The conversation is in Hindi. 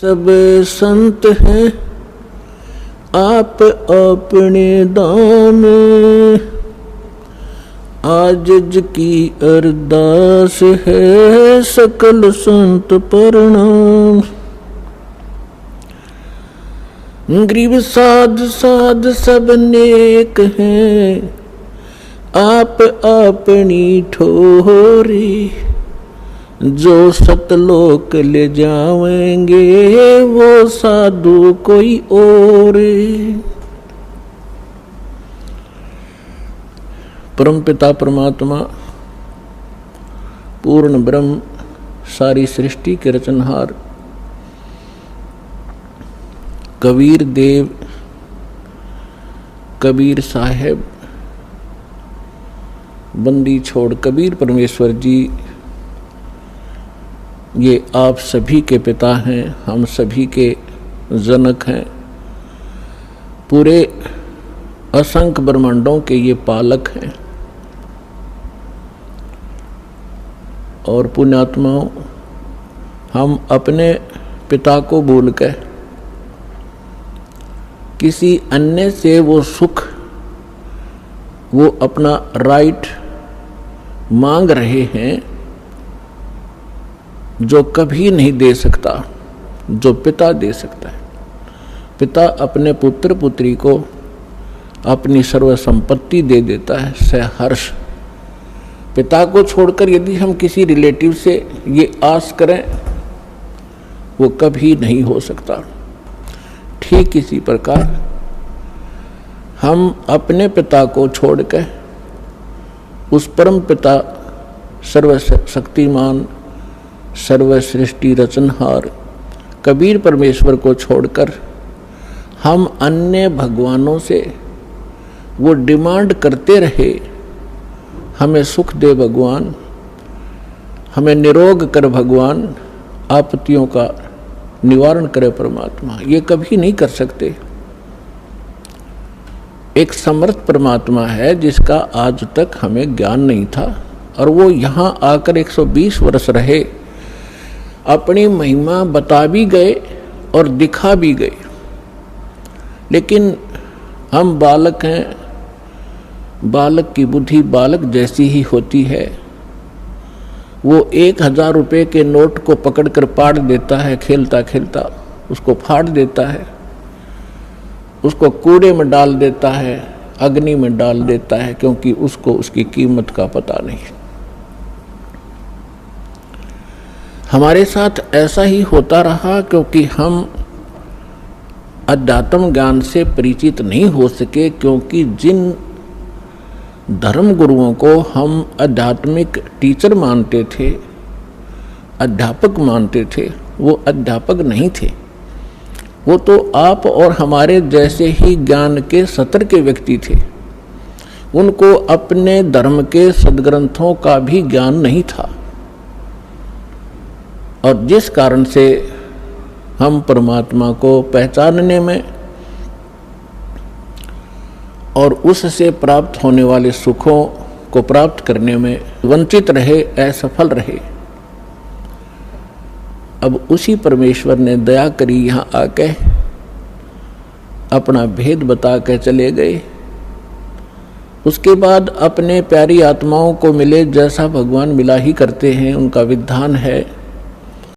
सब संत हैं आप अपने दाम, आजिज की अरदास है सकल संत प्रणाम। गरीब साध साध सब नेक हैं आप अपनी ठोरी, जो सतलोक ले जाएंगे वो साधु कोई और। परमपिता परमात्मा पूर्ण ब्रह्म सारी सृष्टि के रचनहार कबीर देव कबीर साहेब बंदी छोड़ कबीर परमेश्वर जी ये आप सभी के पिता हैं, हम सभी के जनक हैं, पूरे असंख्य ब्रह्मांडों के ये पालक हैं। और पुण्यात्माओं, हम अपने पिता को भूल कर किसी अन्य से वो सुख, वो अपना राइट मांग रहे हैं जो कभी नहीं दे सकता, जो पिता दे सकता है। पिता अपने पुत्र पुत्री को अपनी सर्व संपत्ति दे देता है सहर्ष। पिता को छोड़कर यदि हम किसी रिलेटिव से ये आस करें वो कभी नहीं हो सकता। ठीक इसी प्रकार हम अपने पिता को छोड़कर उस परम पिता सर्वशक्तिमान सर्वसृष्टि रचनहार कबीर परमेश्वर को छोड़कर हम अन्य भगवानों से वो डिमांड करते रहे, हमें सुख दे भगवान, हमें निरोग कर भगवान, आपत्तियों का निवारण करे परमात्मा, ये कभी नहीं कर सकते। एक समर्थ परमात्मा है जिसका आज तक हमें ज्ञान नहीं था और वो यहाँ आकर 120 वर्ष रहे, अपनी महिमा बता भी गए और दिखा भी गए। लेकिन हम बालक हैं, बालक की बुद्धि बालक जैसी ही होती है। वो 1000 रुपये के नोट को पकड़कर पाड़ देता है, खेलता खेलता उसको फाड़ देता है, उसको कूड़े में डाल देता है, अग्नि में डाल देता है, क्योंकि उसको उसकी कीमत का पता नहीं। हमारे साथ ऐसा ही होता रहा क्योंकि हम अध्यात्म ज्ञान से परिचित नहीं हो सके, क्योंकि जिन धर्म गुरुओं को हम आध्यात्मिक टीचर मानते थे, अध्यापक मानते थे, वो अध्यापक नहीं थे। वो तो आप और हमारे जैसे ही ज्ञान के सतर के व्यक्ति थे। उनको अपने धर्म के सद्ग्रंथों का भी ज्ञान नहीं था, और जिस कारण से हम परमात्मा को पहचानने में और उससे प्राप्त होने वाले सुखों को प्राप्त करने में वंचित रहे, असफल रहे। अब उसी परमेश्वर ने दया करी, यहाँ आके अपना भेद बता के चले गए। उसके बाद अपने प्यारी आत्माओं को मिले, जैसा भगवान मिला ही करते हैं, उनका विधान है।